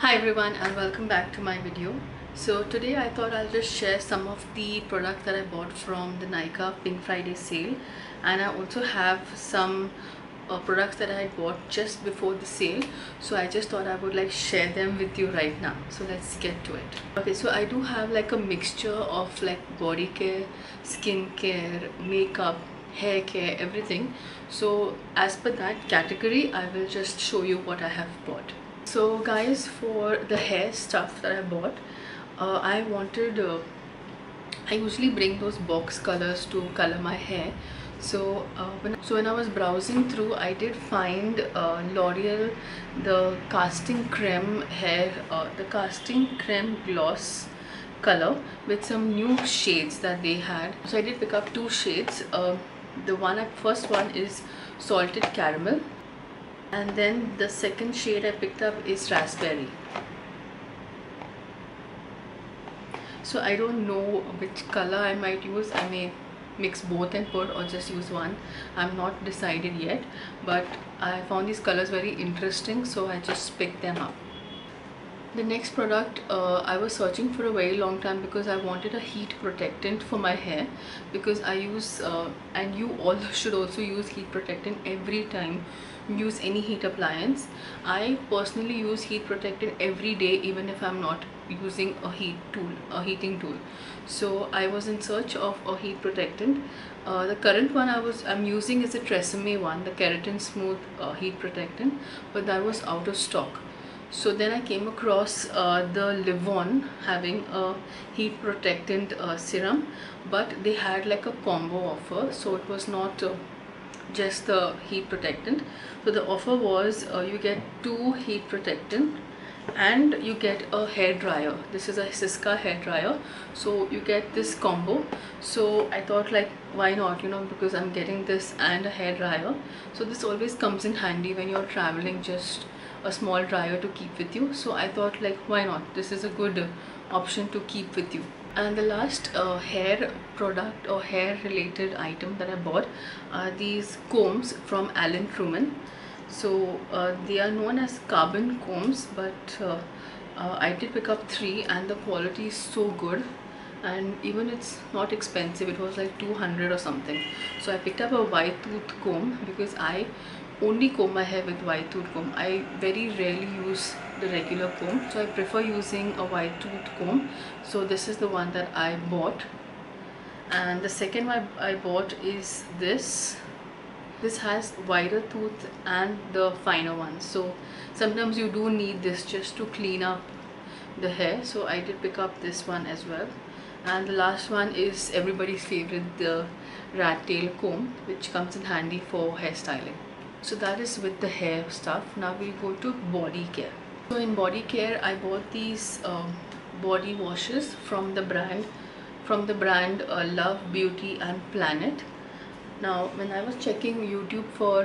Hi everyone and welcome back to my video. So today I thought I'll just share some of the products that I bought from the Nykaa Pink Friday sale, and I also have some products that I had bought just before the sale, so I just thought I would like share them with you right now. So let's get to it. Okay, so I do have like a mixture of like body care, skin care, makeup, hair care, everything. So as per that category I will just show you what I have bought. So guys, for the hair stuff that I bought, I usually bring those box colors to color my hair. So when I was browsing through, I did find L'Oreal the casting creme the casting creme gloss color with some new shades that they had. So I did pick up two shades. The first one is salted caramel, and then the second shade I picked up is raspberry. So I don't know which color I might use. I may mix both and put, or just use one. I'm not decided yet, but I found these colors very interesting, so I just picked them up. The next product, I was searching for a very long time because I wanted a heat protectant for my hair, because I use and you all should also use heat protectant every time you use any heat appliance. I personally use heat protectant every day, even if I'm not using a heating tool. So I was in search of a heat protectant. The current one I'm using is a Tresemme one, the Keratin Smooth heat protectant, but that was out of stock. So then I came across the Livon having a heat protectant serum, but they had like a combo offer, so it was not just the heat protectant. So the offer was you get two heat protectant and you get a hair dryer. This is a Siska hair dryer, so you get this combo. So I thought, like, why not, because I'm getting this and a hair dryer, so this always comes in handy when you're traveling, just a small dryer to keep with you. So I thought, like, why not, this is a good option to keep with you. And the last hair product or hair related item that I bought are these combs from Alan Truman. So they are known as carbon combs, but I did pick up three and the quality is so good, and even it's not expensive. It was like 200 or something. So I picked up a white tooth comb because I only comb my hair with white tooth comb. I very rarely use the regular comb, so I prefer using a white tooth comb. So this is the one that I bought, and the second one I bought is this. This has wider tooth and the finer one, so sometimes you do need this just to clean up the hair. So I did pick up this one as well. And the last one is everybody's favorite, the rat tail comb, which comes in handy for hairstyling. So that is with the hair stuff. Now we'll go to body care. So in body care, I bought these body washes from the brand Love Beauty and Planet. Now when I was checking YouTube for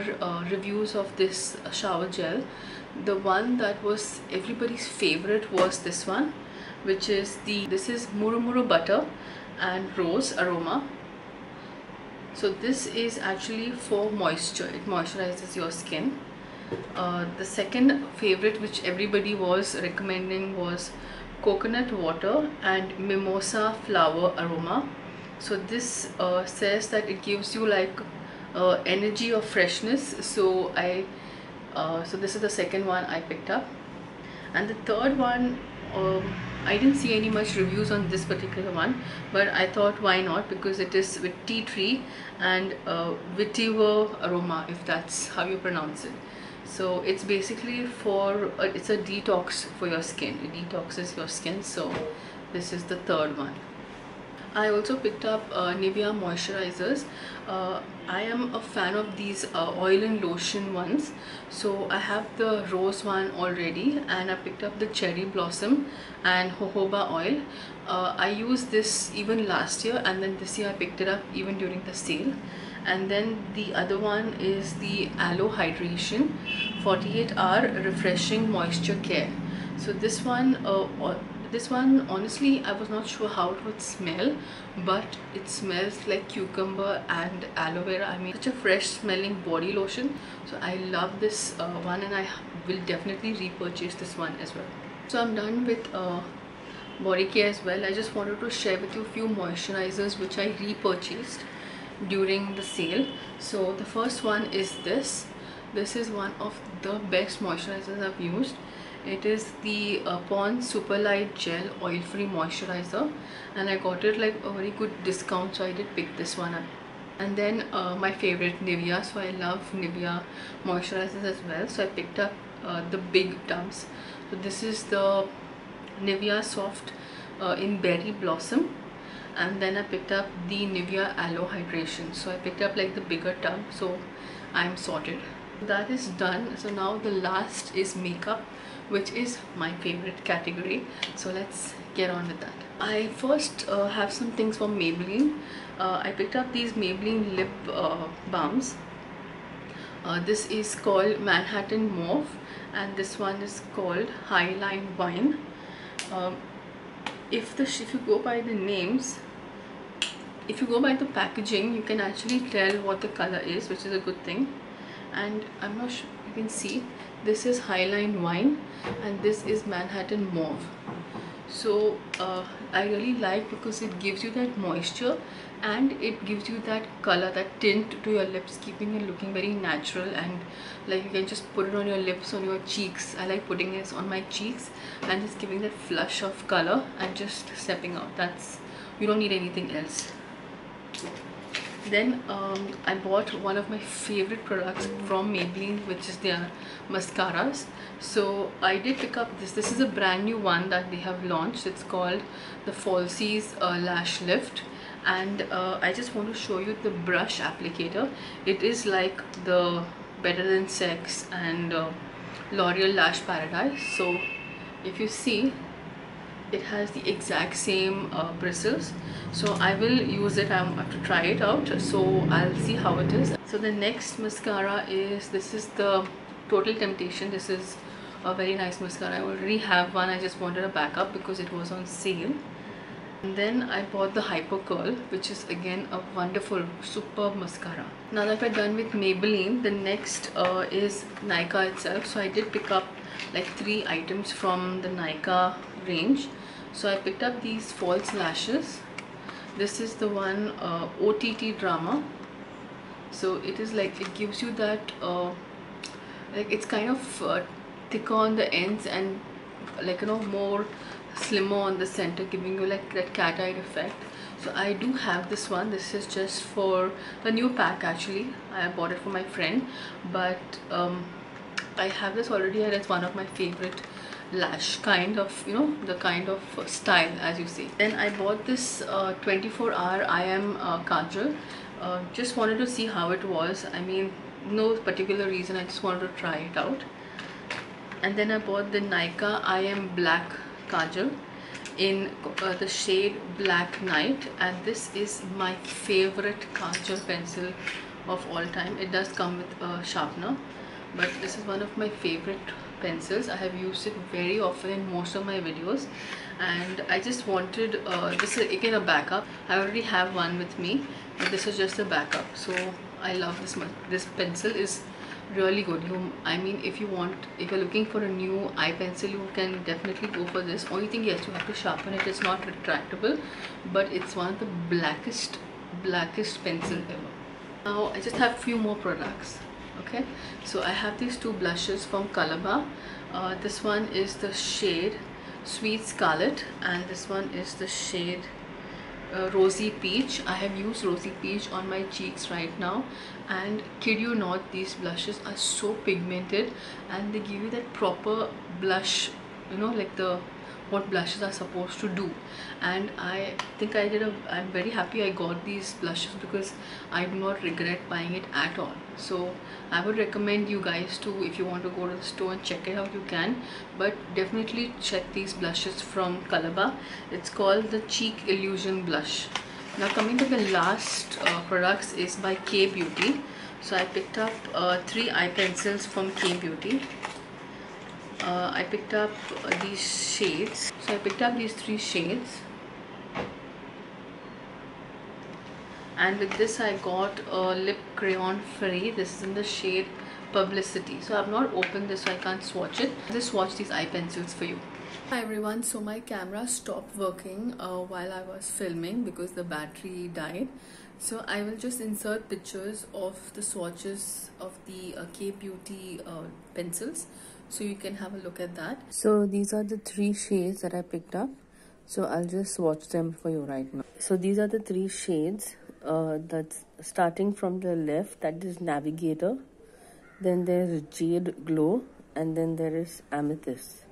reviews of this shower gel, the one that was everybody's favorite was this one, which is this is Murumuru butter and rose aroma. So this is actually for moisture. It moisturizes your skin. The second favorite, which everybody was recommending, was coconut water and mimosa flower aroma. So this says that it gives you like energy or freshness. So so this is the second one I picked up. And the third one, I didn't see any much reviews on this particular one, but I thought, why not, because it is with tea tree and vetiver aroma, if that's how you pronounce it. So it's basically for it's a detox for your skin. It detoxes your skin. So this is the third one. I also picked up Nivea moisturizers. I am a fan of these oil and lotion ones. So I have the rose one already, and I picked up the cherry blossom and jojoba oil. I used this even last year, and then this year I picked it up even during the sale. And then the other one is the aloe hydration 48-hour refreshing moisture care. So this one, honestly, I was not sure how it would smell, but it smells like cucumber and aloe vera. I mean, such a fresh smelling body lotion. So I love this one, and I will definitely repurchase this one as well. So I'm done with body care as well. I just wanted to share with you a few moisturizers which I repurchased during the sale. So the first one is this. This is one of the best moisturizers I've used. It is the Pond's Super Light Gel Oil Free Moisturizer, and I got it like a very good discount, so I did pick this one up. And then my favorite, Nivea. So I love Nivea moisturizers as well, so I picked up the big tubs. So this is the Nivea Soft in Berry Blossom, and then I picked up the Nivea Aloe Hydration. So I picked up like the bigger tub, so I'm sorted. That is done. So now the last is makeup, which is my favorite category. So let's get on with that. I first have some things from Maybelline. I picked up these Maybelline lip balms. This is called Manhattan Mauve, and this one is called Highline Wine. If you go by the names, if you go by the packaging, you can actually tell what the color is, which is a good thing. And I'm not sure you can see, this is Highline Wine and this is Manhattan Mauve. So I really like, because it gives you that moisture and it gives you that color, that tint to your lips, keeping it looking very natural, and like you can just put it on your lips, on your cheeks. I like putting this on my cheeks and just giving that flush of color and just stepping out. That's, you don't need anything else. Then I bought one of my favorite products from Maybelline, which is their mascaras. So I did pick up this. This is a brand new one that they have launched. It's called the Falsies Lash Lift, and I just want to show you the brush applicator. It is like the Better Than Sex and L'Oreal Lash Paradise. So if you see, it has the exact same bristles, so I will use it. I have to try it out, so I'll see how it is. So the next mascara is, this is the Total Temptation. This is a very nice mascara. I already have one, I just wanted a backup because it was on sale. And then I bought the Hyper Curl, which is again a wonderful, superb mascara. Now that we're done with Maybelline, the next is Nykaa itself. So I did pick up like 3 items from the Nykaa range. So I picked up these false lashes. This is the one OTT Drama. So it is like, it gives you that like, it's kind of thicker on the ends and like, you know, more slimmer on the center, giving you like that cat-eyed effect. So I do have this one. This is just for a new pack actually. I bought it for my friend, but I have this already and it's one of my favorite lash kind of, you know, the kind of style as you see. Then I bought this 24-hour IM kajal. Just wanted to see how it was. I mean, no particular reason, I just wanted to try it out. And then I bought the Nykaa IM Black Kajal in the shade Black Night, and this is my favorite kajal pencil of all time. It does come with a sharpener, but this is one of my favorite pencils. I have used it very often in most of my videos, and I just wanted this is again a backup. I already have one with me, but this is just a backup. So I love this one. This pencil is really good. I mean, if you're looking for a new eye pencil, you can definitely go for this. Only thing, yes, you have to sharpen it. It's not retractable, but it's one of the blackest pencil ever. Now I just have few more products. Okay, so I have these 2 blushes from Colorbar. This one is the shade Sweet Scarlet, and this one is the shade Rosy Peach. I have used Rosy Peach on my cheeks right now, and kid you not, these blushes are so pigmented and they give you that proper blush, you know, like what blushes are supposed to do. And I think I'm very happy I got these blushes, because I do not regret buying it at all. So I would recommend you guys to, if you want to go to the store and check it out, you can, but definitely check these blushes from Colorbar. It's called the Cheek Illusion Blush. Now coming to the last products is by K Beauty. So I picked up 3 eye pencils from K Beauty. I picked up these shades. So I picked up these 3 shades, and with this I got a lip crayon free. This is in the shade Publicity. So I have not opened this, so I can't swatch it. I'll just swatch these eye pencils for you. Hi everyone, so my camera stopped working while I was filming because the battery died. So I will just insert pictures of the swatches of the K Beauty pencils, so you can have a look at that. So these are the 3 shades that I picked up. So I'll just swatch them for you right now. So these are the 3 shades. That's starting from the left, that is Navigator. Then there's Jade Glow, and then there is Amethyst.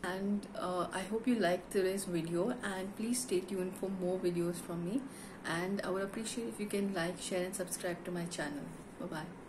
And I hope you liked today's video, and please stay tuned for more videos from me, and I would appreciate if you can like, share and subscribe to my channel. Bye bye.